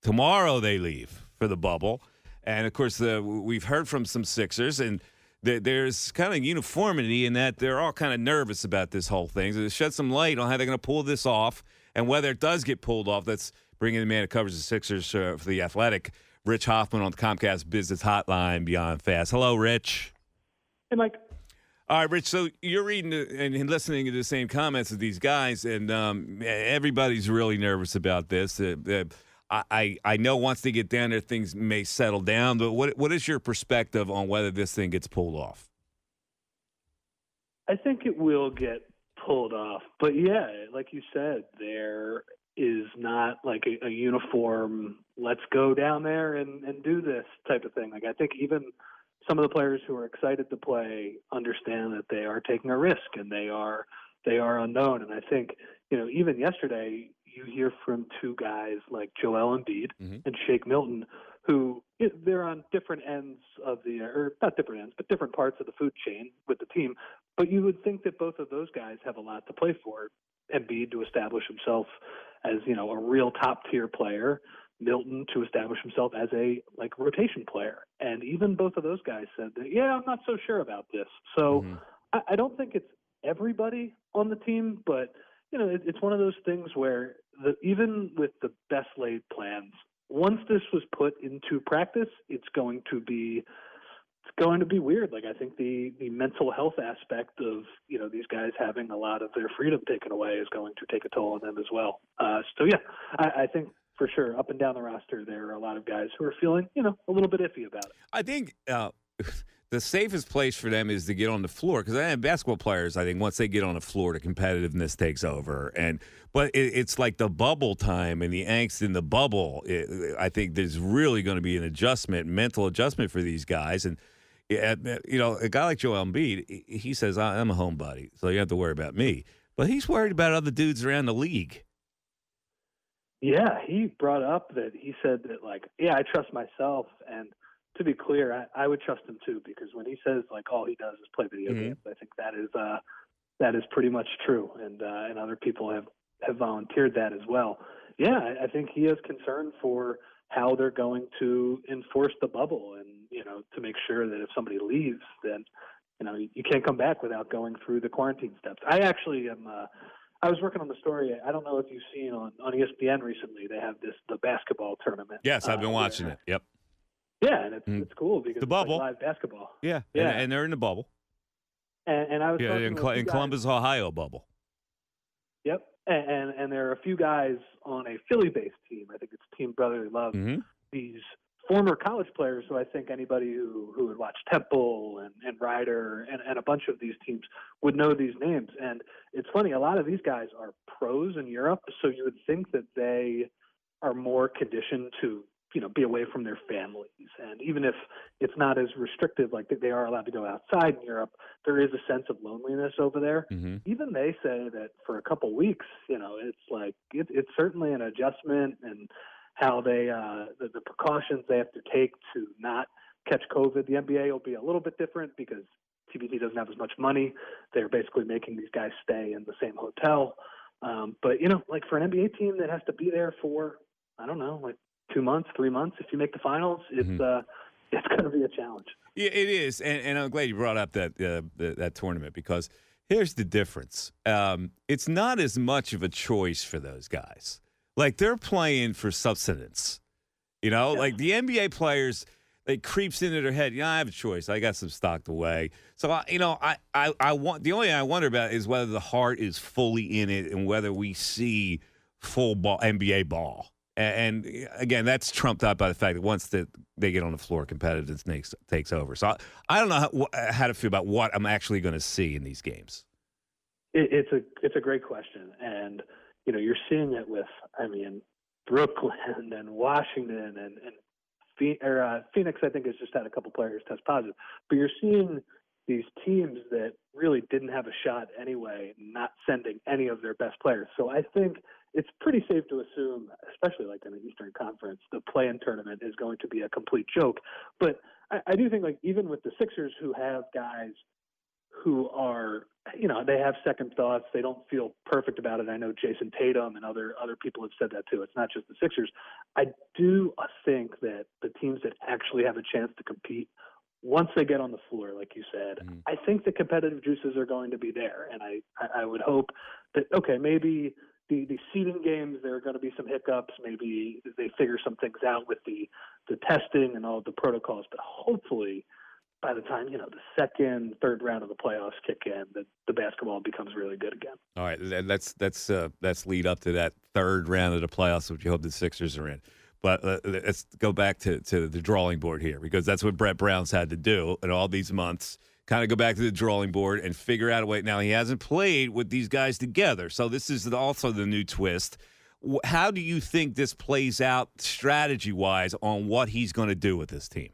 tomorrow they leave for the bubble. And, of course, we've heard from some Sixers, and there's kind of uniformity in that they're all kind of nervous about this whole thing. So to shed some light on how they're going to pull this off and whether it does get pulled off. That's bringing the man who covers the Sixers for The Athletic, Rich Hoffman on the Comcast Business Hotline Beyond Fast. Hello, Rich. Hey, Mike. All right, Rich, so you're reading and listening to the same comments of these guys, and everybody's really nervous about this. I know once they get down there, things may settle down, but what is your perspective on whether this thing gets pulled off? I think it will get pulled off. But, yeah, like you said, there is not like a uniform, let's go down there and do this type of thing. Like I think even some of the players who are excited to play understand that they are taking a risk and they are unknown. And I think, even yesterday you hear from two guys like Joel Embiid and Shake Milton, who they're on different ends of or not different ends, but different parts of the food chain with the team. But you would think that both of those guys have a lot to play for. Embiid to establish himself as, a real top tier player, Milton to establish himself as a rotation player. And even both of those guys said that, I'm not so sure about this. So I don't think it's everybody on the team, but it's one of those things where even with the best laid plans, once this was put into practice, it's going to be weird. Like I think the mental health aspect of these guys having a lot of their freedom taken away is going to take a toll on them as well. I think for sure up and down the roster there are a lot of guys who are feeling a little bit iffy about it. I think the safest place for them is to get on the floor, because I have basketball players, I think once they get on the floor, the competitiveness takes over. But it's like the bubble time and the angst in the bubble. I think there's really going to be an mental adjustment for these guys. And a guy like Joel Embiid, he says, I'm a homebody, so you don't have to worry about me. But he's worried about other dudes around the league. Yeah, he brought up that he said that, I trust myself. And to be clear, I would trust him too, because when he says, all he does is play video games, I think that is pretty much true. And other people have volunteered that as well. Yeah, I think he has concern for how they're going to enforce the bubble and, to make sure that if somebody leaves, then, you can't come back without going through the quarantine steps. I actually am I was working on the story. I don't know if you've seen on ESPN recently, they have the basketball tournament. Yes, I've been watching it. Yep. Yeah, and it's cool because the bubble. It's live basketball. Yeah. And they're in the bubble. And I was in Columbus, Ohio bubble. Yep. And there are a few guys on a Philly-based team. I think it's Team Brotherly Love. These former college players who I think anybody who would watch Temple and Ryder and a bunch of these teams would know these names. And it's funny, a lot of these guys are pros in Europe, so you would think that they are more conditioned to be away from their families. And even if it's not as restrictive, like they are allowed to go outside in Europe, there is a sense of loneliness over there. Even they say that for a couple weeks, it's certainly an adjustment, and how they the precautions they have to take to not catch COVID. The NBA will be a little bit different because TBT doesn't have as much money. They're basically making these guys stay in the same hotel. But for an NBA team that has to be there for, I don't know, 2 months, 3 months, if you make the finals, it's going to be a challenge. Yeah, it is, and I'm glad you brought up that tournament, because here's the difference. It's not as much of a choice for those guys. They're playing for subsistence. Like the NBA players, it creeps into their head. I have a choice. I got some stocked away. So I want, the only thing I wonder about is whether the heart is fully in it and whether we see full ball NBA ball. And again, that's trumped up by the fact that once they get on the floor, competitiveness takes over. So I don't know how to feel about what I'm actually going to see in these games. It's a great question, and you're seeing it with, Brooklyn and Washington and Phoenix. I think has just had a couple players test positive, but you're seeing these teams that really didn't have a shot anyway, not sending any of their best players. So I think it's pretty safe to assume, especially in the Eastern Conference, the play-in tournament is going to be a complete joke. But I do think even with the Sixers, who have guys who are, they have second thoughts. They don't feel perfect about it. I know Jason Tatum and other people have said that too. It's not just the Sixers. I do think that the teams that actually have a chance to compete, once they get on the floor, like you said, I think the competitive juices are going to be there. And I would hope that, okay, maybe the seeding games, there are going to be some hiccups. Maybe they figure some things out with the testing and all of the protocols. But hopefully, by the time, the second, third round of the playoffs kick in, the basketball becomes really good again. All right, let's lead up to that third round of the playoffs, which you hope the Sixers are in. But let's go back to the drawing board here, because that's what Brett Brown's had to do in all these months, kind of go back to the drawing board and figure out a way. Now, he hasn't played with these guys together, so this is also the new twist. How do you think this plays out strategy-wise on what he's going to do with this team?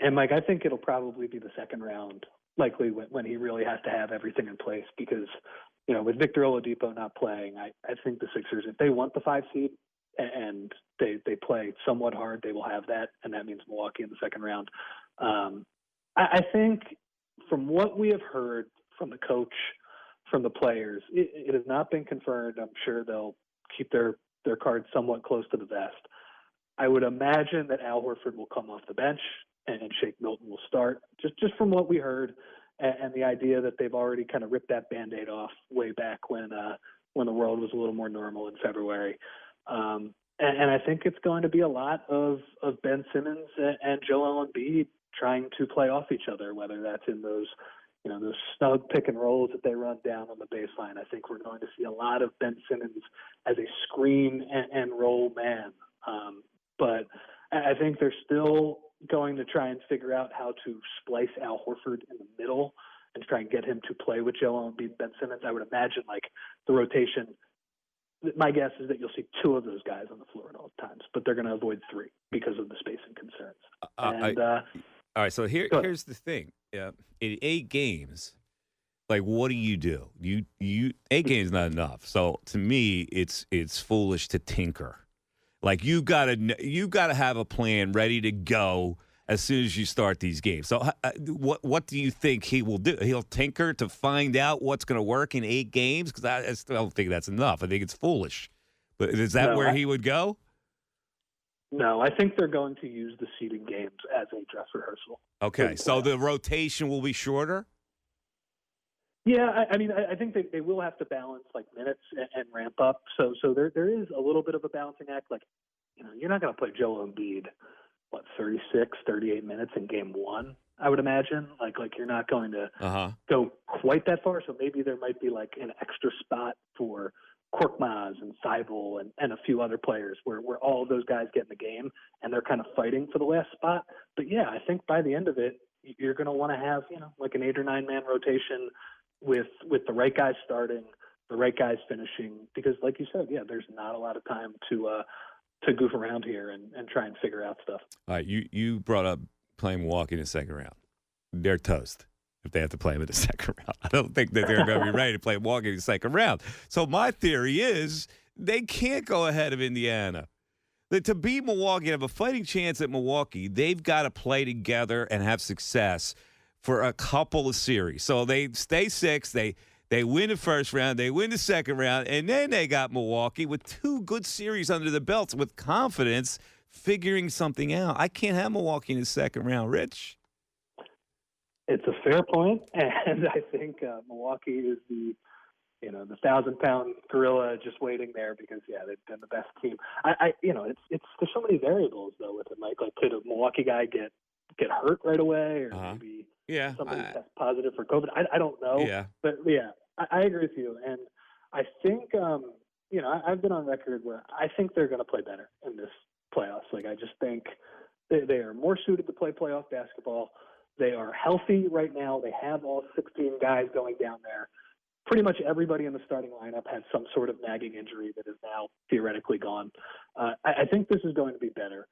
And, Mike, I think it'll probably be the second round, likely when he really has to have everything in place because, with Victor Oladipo not playing, I think the Sixers, if they want the 5 seed and they play somewhat hard, they will have that, and that means Milwaukee in the second round. I think from what we have heard from the coach, from the players, it has not been confirmed. I'm sure they'll keep their cards somewhat close to the vest. I would imagine that Al Horford will come off the bench and Shake Milton will start, just from what we heard, and the idea that they've already kind of ripped that Band-Aid off way back when the world was a little more normal in February. And I think it's going to be a lot of Ben Simmons and Joel Embiid trying to play off each other, whether that's in those snug pick and rolls that they run down on the baseline. I think we're going to see a lot of Ben Simmons as a screen and roll man. But I think they're still going to try and figure out how to splice Al Horford in the middle and try and get him to play with Joel Embiid, Ben Simmons. I would imagine the rotation. My guess is that you'll see 2 of those guys on the floor at all times, but they're going to avoid 3 because of the spacing concerns. All right, so here's the thing. In 8 games, what do? You 8 games is not enough. So to me, it's foolish to tinker. You gotta have a plan ready to go as soon as you start these games. So what do you think he will do? He'll tinker to find out what's going to work in 8 games? Because I still don't think that's enough. I think it's foolish. But is that where he would go? No, I think they're going to use the seeding games as a dress rehearsal. Okay, so the rotation will be shorter? Yeah, I think they will have to balance minutes and ramp up. So there is a little bit of a balancing act. You're not going to play Joel Embiid, 36, 38 minutes in game 1, I would imagine. You're not going to go quite that far. So maybe there might be an extra spot for Korkmaz and Seibel and a few other players where all of those guys get in the game and they're kind of fighting for the last spot. But yeah, I think by the end of it, you're going to want to have, an 8 or 9 man rotation with the right guys starting, the right guys finishing, because like you said, there's not a lot of time to goof around here and try and figure out stuff. All right, you brought up playing Milwaukee in the second round. They're toast if they have to play them in the second round. I don't think that they're going to be ready to play Milwaukee in the second round. So my theory is they can't go ahead of Indiana. To beat Milwaukee, have a fighting chance at Milwaukee, they've got to play together and have success for a couple of series. So they stay 6, they win the first round, they win the second round, and then they got Milwaukee with 2 good series under the belts with confidence figuring something out. I can't have Milwaukee in the second round, Rich. It's a fair point, and I think Milwaukee is the 1,000-pound gorilla just waiting there because they've been the best team. It's there's so many variables though with it, Mike. Could a Milwaukee guy get hurt right away, or maybe somebody test positive for COVID? I don't know. Yeah, but I agree with you, and I think I've been on record where I think they're going to play better in this playoffs. I just think they are more suited to play playoff basketball. They are healthy right now. They have all 16 guys going down there. Pretty much everybody in the starting lineup has some sort of nagging injury that is now theoretically gone. I think this is going to be better.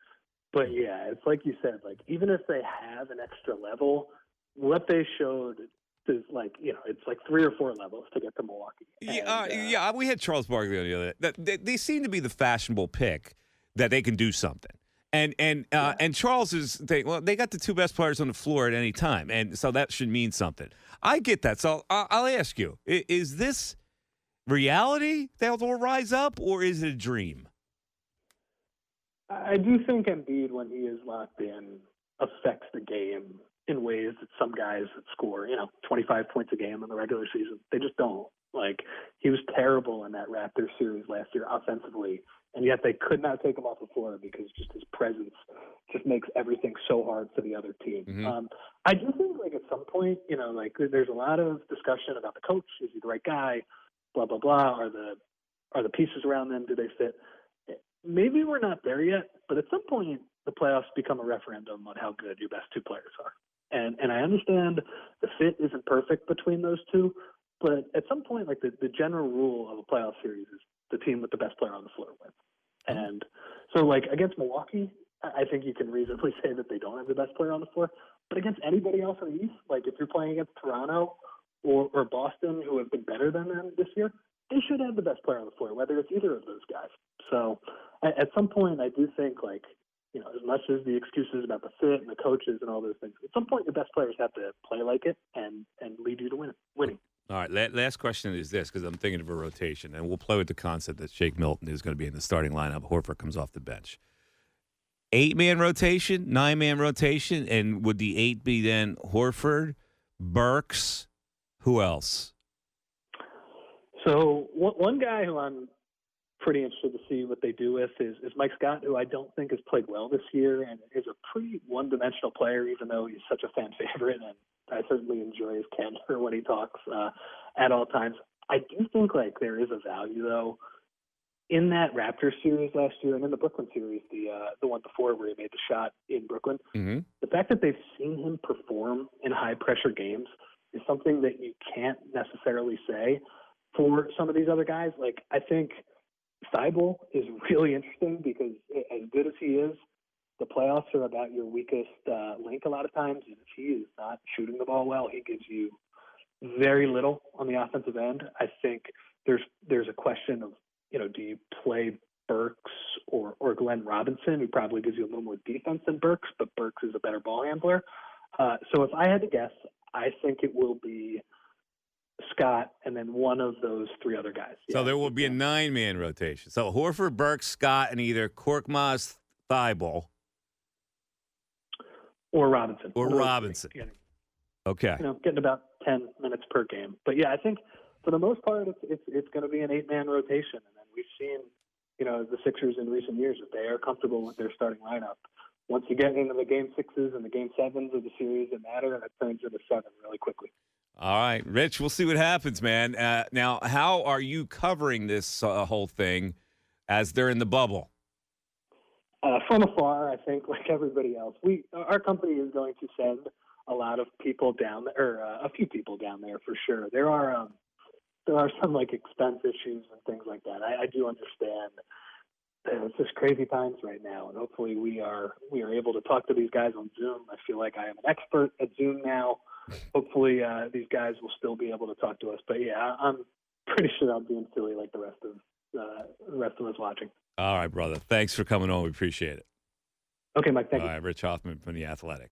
But, it's like you said, even if they have an extra level, what they showed is it's 3 or 4 levels to get to Milwaukee. We had Charles Barkley on the other day. They seem to be the fashionable pick that they can do something. And Charles's thing, well, they got the two best players on the floor at any time, and so that should mean something. I get that. So I'll ask you, is this reality that will rise up, or is it a dream? I do think Embiid, when he is locked in, affects the game in ways that some guys that score, 25 points a game in the regular season, they just don't. Like, he was terrible in that Raptors series last year offensively, and yet they could not take him off the floor because just his presence just makes everything so hard for the other team. Mm-hmm. I do think, like, at some point, there's a lot of discussion about the coach. Is he the right guy? Blah, blah, blah. Are the pieces around them, do they fit? Maybe we're not there yet, but at some point the playoffs become a referendum on how good your best two players are. And I understand the fit isn't perfect between those two, but at some point, like, the general rule of a playoff series is the team with the best player on the floor wins. And so, like, against Milwaukee, I think you can reasonably say that they don't have the best player on the floor. But against anybody else in the East, like if you're playing against Toronto or Boston, who have been better than them this year, they should have the best player on the floor, whether it's either of those guys. So at some point, I do think, like, as much as the excuses about the fit and the coaches and all those things, at some point your best players have to play like it and lead you to winning. All right, last question is this, because I'm thinking of a rotation, and we'll play with the concept that Shake Milton is going to be in the starting lineup. Horford comes off the bench. 8-man rotation, 9-man rotation, and would the 8 be then Horford, Burks, who else? So one guy who I'm pretty interested to see what they do with is Mike Scott, who I don't think has played well this year and is a pretty one-dimensional player, even though he's such a fan favorite, and I certainly enjoy his candor when he talks at all times. I do think, like, there is a value, though, in that Raptors series last year and in the Brooklyn series, the one before where he made the shot in Brooklyn. Mm-hmm. The fact that they've seen him perform in high-pressure games is something that you can't necessarily say for some of these other guys. Like, I think Thibault is really interesting because as good as he is, the playoffs are about your weakest link a lot of times. And if he is not shooting the ball well, he gives you very little on the offensive end. I think there's a question of, do you play Burks or Glenn Robinson, who probably gives you a little more defense than Burks, but Burks is a better ball handler. So if I had to guess, I think it will be Scott and then one of those three other guys. So there will be a 9-man rotation. So Horford, Burks, Scott, and either Korkmaz, Thibault. Or Robinson. Okay. Getting about 10 minutes per game. But, yeah, I think for the most part it's going to be an 8-man rotation. And then we've seen, the Sixers in recent years, that they are comfortable with their starting lineup. Once you get into the Game 6s and the Game 7s of the series that matter, and it turns into 7 really quickly. All right, Rich, we'll see what happens, man. Now, how are you covering this whole thing as they're in the bubble? From afar, I think, like everybody else, our company is going to send a lot of people down there, or a few people down there for sure. There are some, like, expense issues and things like that. I do understand. It's just crazy times right now, and hopefully we are able to talk to these guys on Zoom. I feel like I am an expert at Zoom now. Hopefully these guys will still be able to talk to us. But yeah, I'm pretty sure I'll be in Philly like the rest of us watching. All right, brother. Thanks for coming on. We appreciate it. Okay, Mike. Thank you. All right, Rich Hoffman from The Athletic.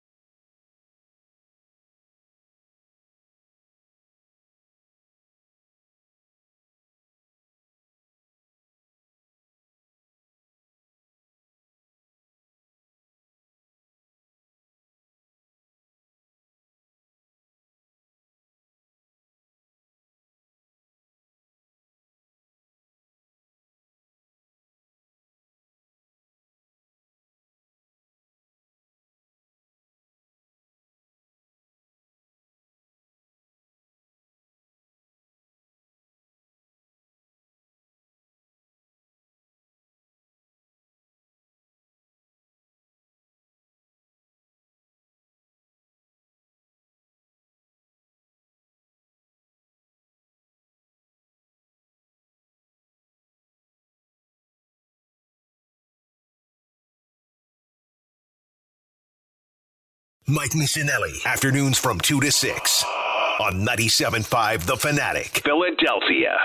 Mike Missinelli, afternoons from 2 to 6 on 97.5 The Fanatic, Philadelphia.